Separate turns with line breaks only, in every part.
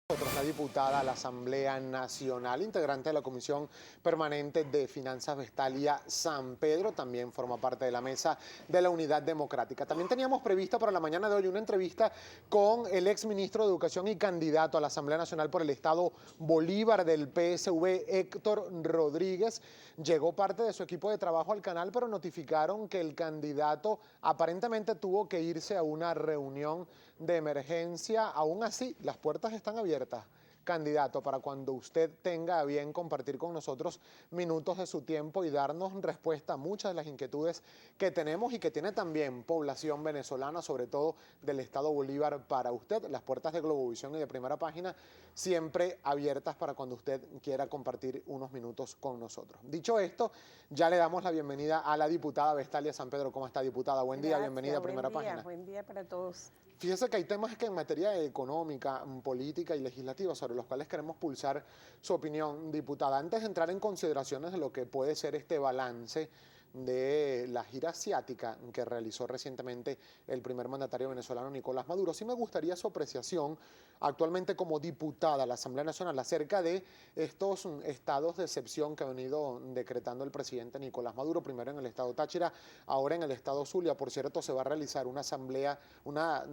La diputada a la Asamblea Nacional, integrante de la Comisión Permanente de Finanzas, Vestalia San Pedro, también forma parte de la mesa de la Unidad Democrática. También teníamos prevista para la mañana de hoy una entrevista con el exministro de Educación y candidato a la Asamblea Nacional por el Estado Bolívar del PSV, Héctor Rodríguez. Llegó parte de su equipo de trabajo al canal, pero notificaron que el candidato aparentemente tuvo que irse a una reunión de emergencia. Aún así, las puertas están abiertas, candidato, para cuando usted tenga a bien compartir con nosotros minutos de su tiempo y darnos respuesta a muchas de las inquietudes que tenemos y que tiene también población venezolana, sobre todo del Estado Bolívar, para usted. Las puertas de Globovisión y de Primera Página siempre abiertas para cuando usted quiera compartir unos minutos con nosotros. Dicho esto, ya le damos la bienvenida a la diputada Vestalia San Pedro. ¿Cómo está, diputada? Buen día, bienvenida a Primera Página.
Buen día para todos.
Fíjese que hay temas que en materia económica, política y legislativa sobre los cuales queremos pulsar su opinión, diputada. Antes de entrar en consideraciones de lo que puede ser este balance de la gira asiática que realizó recientemente el primer mandatario venezolano Nicolás Maduro, sí me gustaría su apreciación actualmente como diputada a la Asamblea Nacional acerca de estos estados de excepción que ha venido decretando el presidente Nicolás Maduro, primero en el estado Táchira, ahora en el estado Zulia. Por cierto, se va a realizar una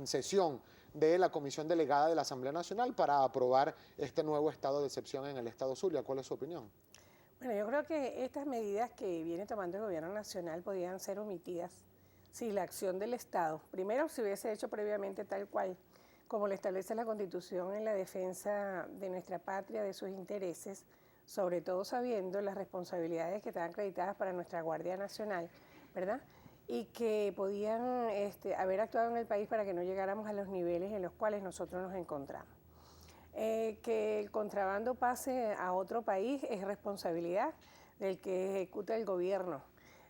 sesión de la Comisión Delegada de la Asamblea Nacional para aprobar este nuevo estado de excepción en el estado Zulia. ¿Cuál es su opinión?
Bueno, yo creo que estas medidas que viene tomando el gobierno nacional podían ser omitidas si la acción del Estado, primero, se hubiese hecho previamente tal cual como lo establece la Constitución en la defensa de nuestra patria, de sus intereses, sobre todo sabiendo las responsabilidades que están acreditadas para nuestra Guardia Nacional, ¿verdad? Y que podían haber actuado en el país para que no llegáramos a los niveles en los cuales nosotros nos encontramos. Que el contrabando pase a otro país es responsabilidad del que ejecuta el gobierno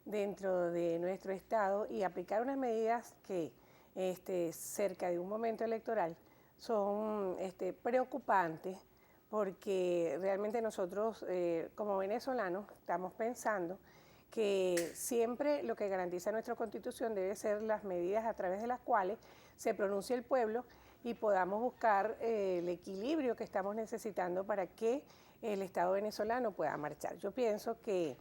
dentro de nuestro estado, y aplicar unas medidas que cerca de un momento electoral son preocupantes, porque realmente nosotros como venezolanos estamos pensando que siempre lo que garantiza nuestra Constitución debe ser las medidas a través de las cuales se pronuncie el pueblo y podamos buscar el equilibrio que estamos necesitando para que el Estado venezolano pueda marchar. Yo pienso que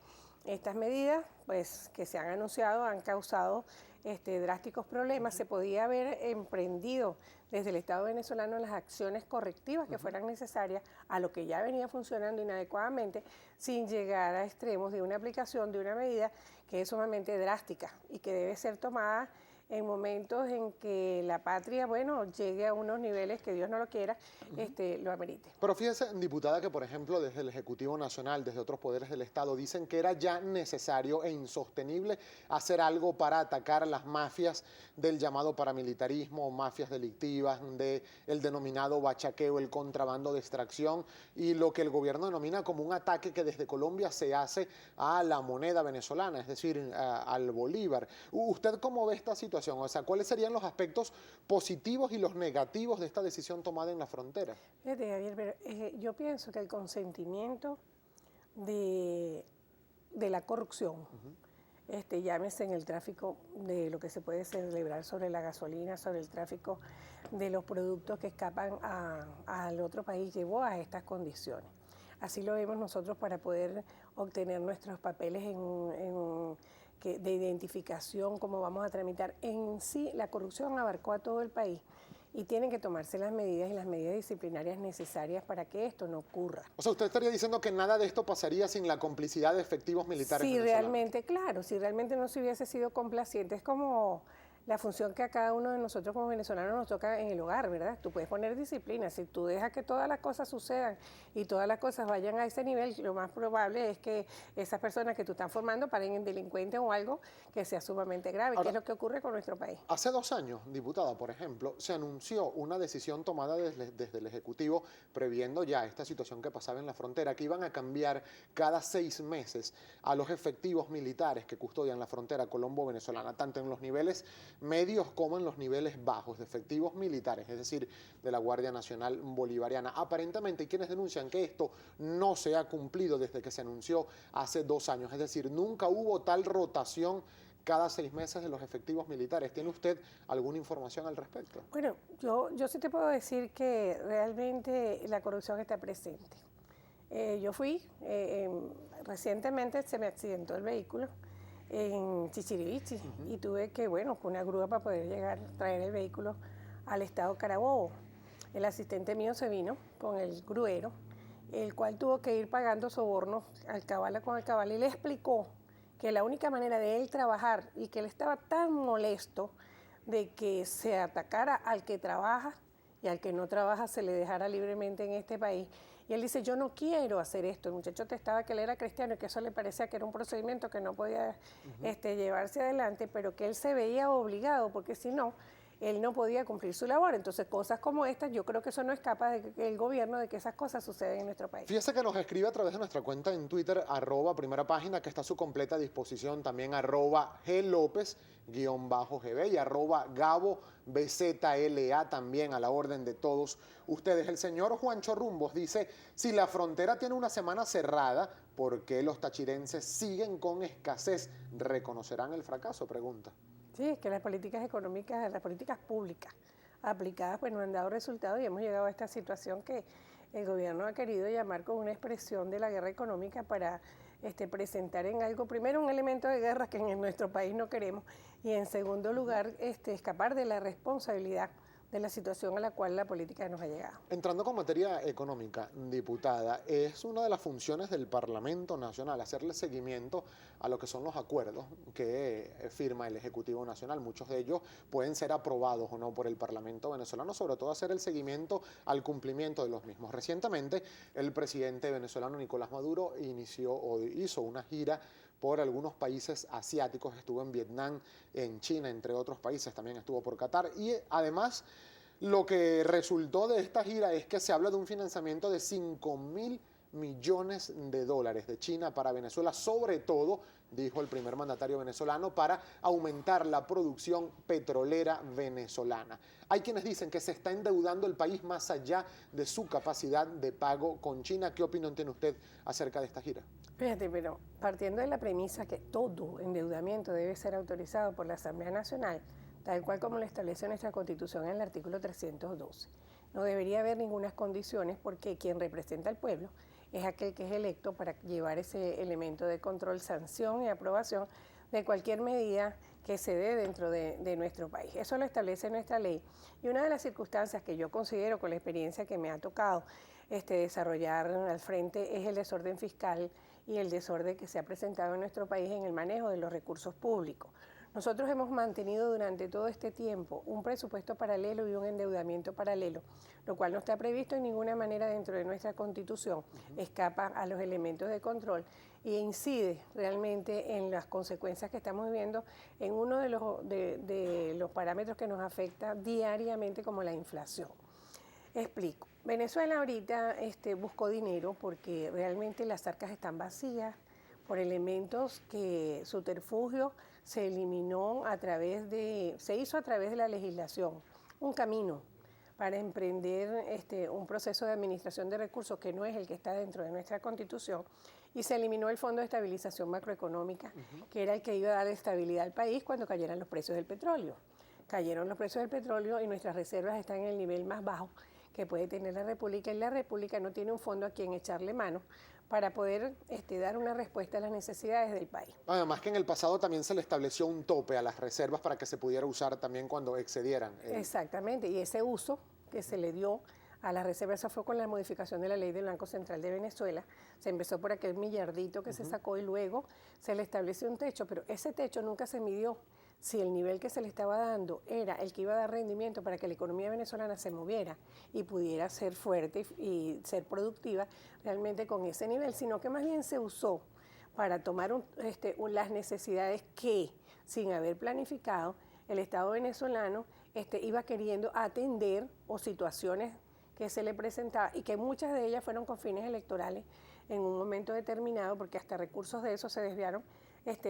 estas medidas, pues, que se han anunciado han causado drásticos problemas. Se podía haber emprendido desde el Estado venezolano las acciones correctivas que fueran necesarias a lo que ya venía funcionando inadecuadamente, sin llegar a extremos de una aplicación de una medida que es sumamente drástica y que debe ser tomada en momentos en que la patria, bueno, llegue a unos niveles que Dios no lo quiera, lo amerite.
Pero fíjese, diputada, que por ejemplo desde el Ejecutivo Nacional, desde otros poderes del Estado, dicen que era ya necesario e insostenible hacer algo para atacar las mafias del llamado paramilitarismo, mafias delictivas, del denominado bachaqueo, el contrabando de extracción y lo que el gobierno denomina como un ataque que desde Colombia se hace a la moneda venezolana, es decir, al bolívar. ¿Usted cómo ve esta situación? O sea, ¿cuáles serían los aspectos positivos y los negativos de esta decisión tomada en la frontera?
Fíjate, Javier, pero yo pienso que el consentimiento de, de la corrupción, llámese en el tráfico de lo que se puede celebrar sobre la gasolina, sobre el tráfico de los productos que escapan al otro país, llevó a estas condiciones. Así lo vemos nosotros para poder obtener nuestros papeles de identificación, cómo vamos a tramitar. En sí, la corrupción abarcó a todo el país y tienen que tomarse las medidas y las medidas disciplinarias necesarias para que esto no ocurra.
O sea, usted estaría diciendo que nada de esto pasaría sin la complicidad de efectivos militares
Si
venezolanos.
realmente, claro, si realmente no se hubiese sido complaciente, es como la función que a cada uno de nosotros como venezolanos nos toca en el hogar, ¿verdad? Tú puedes poner disciplina. Si tú dejas que todas las cosas sucedan y todas las cosas vayan a ese nivel, lo más probable es que esas personas que tú estás formando paren en delincuentes o algo que sea sumamente grave, que es lo que ocurre con nuestro país.
Hace 2 años, diputada, por ejemplo, se anunció una decisión tomada desde el Ejecutivo, previendo ya esta situación que pasaba en la frontera, que iban a cambiar cada 6 meses a los efectivos militares que custodian la frontera colombo-venezolana, tanto en los niveles medios como en los niveles bajos de efectivos militares, es decir, de la Guardia Nacional Bolivariana. Aparentemente hay quienes denuncian que esto no se ha cumplido desde que se anunció hace 2 años, es decir, nunca hubo tal rotación cada 6 meses de los efectivos militares. ¿Tiene usted alguna información al respecto?
Bueno, yo sí te puedo decir que realmente la corrupción está presente. Yo fui, recientemente se me accidentó el vehículo en Chichirivichi y tuve que, bueno, con una grúa para poder llegar, traer el vehículo al estado Carabobo. El asistente mío se vino con el gruero, el cual tuvo que ir pagando sobornos al cabal y le explicó que la única manera de él trabajar y que él estaba tan molesto de que se atacara al que trabaja y al que no trabaja se le dejara libremente en este país. Y él dice, yo no quiero hacer esto. El muchacho testaba que él era cristiano y que eso le parecía que era un procedimiento que no podía llevarse adelante, pero que él se veía obligado, porque si no, él no podía cumplir su labor. Entonces, cosas como estas, yo creo que eso no escapa del gobierno, de que esas cosas suceden en nuestro país.
Fíjese que nos escribe a través de nuestra cuenta en Twitter, @primera página, que está a su completa disposición, también @glopez_gb y @GaboBZLA, también a la orden de todos ustedes. El señor Juancho Rumbos dice, si la frontera tiene una semana cerrada, ¿por qué los tachirenses siguen con escasez? ¿Reconocerán el fracaso? Pregunta.
Sí, es que las políticas económicas, las políticas públicas aplicadas pues no han dado resultado y hemos llegado a esta situación que el gobierno ha querido llamar con una expresión de la guerra económica para presentar en algo, primero un elemento de guerra que en nuestro país no queremos y en segundo lugar escapar de la responsabilidad de la situación a la cual la política nos ha llegado.
Entrando con materia económica, diputada, es una de las funciones del Parlamento Nacional hacerle seguimiento a lo que son los acuerdos que firma el Ejecutivo Nacional. Muchos de ellos pueden ser aprobados o no por el Parlamento venezolano, sobre todo hacer el seguimiento al cumplimiento de los mismos. Recientemente, el presidente venezolano Nicolás Maduro hizo una gira por algunos países asiáticos, estuvo en Vietnam, en China, entre otros países, también estuvo por Qatar y además lo que resultó de esta gira es que se habla de un financiamiento de 5.000 millones de dólares de China para Venezuela, sobre todo, dijo el primer mandatario venezolano, para aumentar la producción petrolera venezolana. Hay quienes dicen que se está endeudando el país más allá de su capacidad de pago con China. ¿Qué opinión tiene usted acerca de esta gira?
Fíjate, pero partiendo de la premisa que todo endeudamiento debe ser autorizado por la Asamblea Nacional, tal cual como lo establece nuestra Constitución en el artículo 312. No debería haber ninguna condiciones porque quien representa al pueblo es aquel que es electo para llevar ese elemento de control, sanción y aprobación de cualquier medida que se dé dentro de nuestro país. Eso lo establece nuestra ley. Y una de las circunstancias que yo considero con la experiencia que me ha tocado desarrollar al frente es el desorden fiscal y el desorden que se ha presentado en nuestro país en el manejo de los recursos públicos. Nosotros hemos mantenido durante todo este tiempo un presupuesto paralelo y un endeudamiento paralelo, lo cual no está previsto en ninguna manera dentro de nuestra Constitución, escapa a los elementos de control e incide realmente en las consecuencias que estamos viviendo en uno de los parámetros que nos afecta diariamente como la inflación. Explico. Venezuela ahorita buscó dinero porque realmente las arcas están vacías por elementos que subterfugio se eliminó se hizo a través de la legislación, un camino para emprender un proceso de administración de recursos que no es el que está dentro de nuestra Constitución y se eliminó el Fondo de Estabilización Macroeconómica, que era el que iba a dar estabilidad al país cuando cayeran los precios del petróleo. Cayeron los precios del petróleo y nuestras reservas están en el nivel más bajo que puede tener la República y la República no tiene un fondo a quien echarle mano para poder dar una respuesta a las necesidades del país.
Además que en el pasado también se le estableció un tope a las reservas para que se pudiera usar también cuando excedieran.
Exactamente, y ese uso que se le dio a las reservas, eso fue con la modificación de la ley del Banco Central de Venezuela, se empezó por aquel millardito que se sacó y luego se le estableció un techo, pero ese techo nunca se midió si el nivel que se le estaba dando era el que iba a dar rendimiento para que la economía venezolana se moviera y pudiera ser fuerte y ser productiva realmente con ese nivel, sino que más bien se usó para tomar las necesidades que, sin haber planificado, el Estado venezolano iba queriendo atender o situaciones que se le presentaba y que muchas de ellas fueron con fines electorales en un momento determinado, porque hasta recursos de eso se desviaron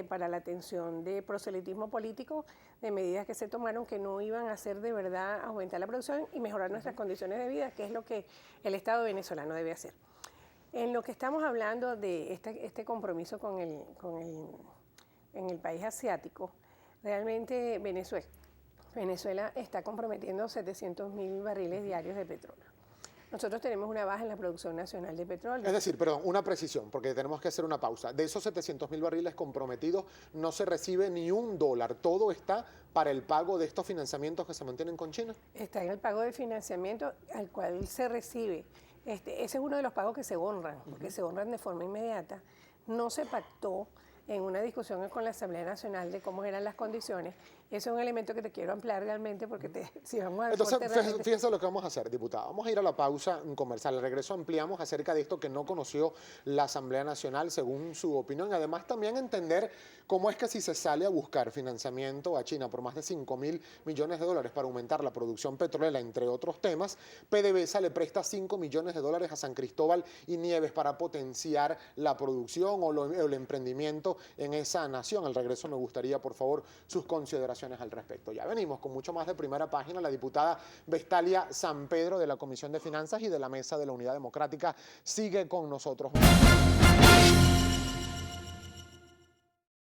para la atención de proselitismo político, de medidas que se tomaron que no iban a hacer de verdad aumentar la producción y mejorar nuestras condiciones de vida, que es lo que el Estado venezolano debe hacer. En lo que estamos hablando de este compromiso en el país asiático, Realmente Venezuela está comprometiendo 700.000 barriles diarios de petróleo. Nosotros tenemos una baja en la producción nacional de petróleo.
Es decir, perdón, una precisión, porque tenemos que hacer una pausa. De esos 700.000 barriles comprometidos, no se recibe ni $1. Todo está para el pago de estos financiamientos que se mantienen con China.
Está en el pago de financiamiento al cual se recibe. Ese es uno de los pagos que se honran, porque se honran de forma inmediata. No se pactó en una discusión con la Asamblea Nacional de cómo eran las condiciones. Ese es un elemento que te quiero ampliar realmente porque si vamos a...
Entonces, fíjense lo que vamos a hacer, diputada. Vamos a ir a la pausa comercial. Al regreso ampliamos acerca de esto que no conoció la Asamblea Nacional, según su opinión. Además, también entender cómo es que si se sale a buscar financiamiento a China por más de $5.000 millones para aumentar la producción petrolera, entre otros temas, PDVSA le presta $5 millones a San Cristóbal y Nieves para potenciar la producción o el emprendimiento en esa nación. Al regreso me gustaría, por favor, sus consideraciones al respecto. Ya venimos con mucho más de Primera Página. La diputada Vestalia Sampedro de la Comisión de Finanzas y de la Mesa de la Unidad Democrática sigue con nosotros.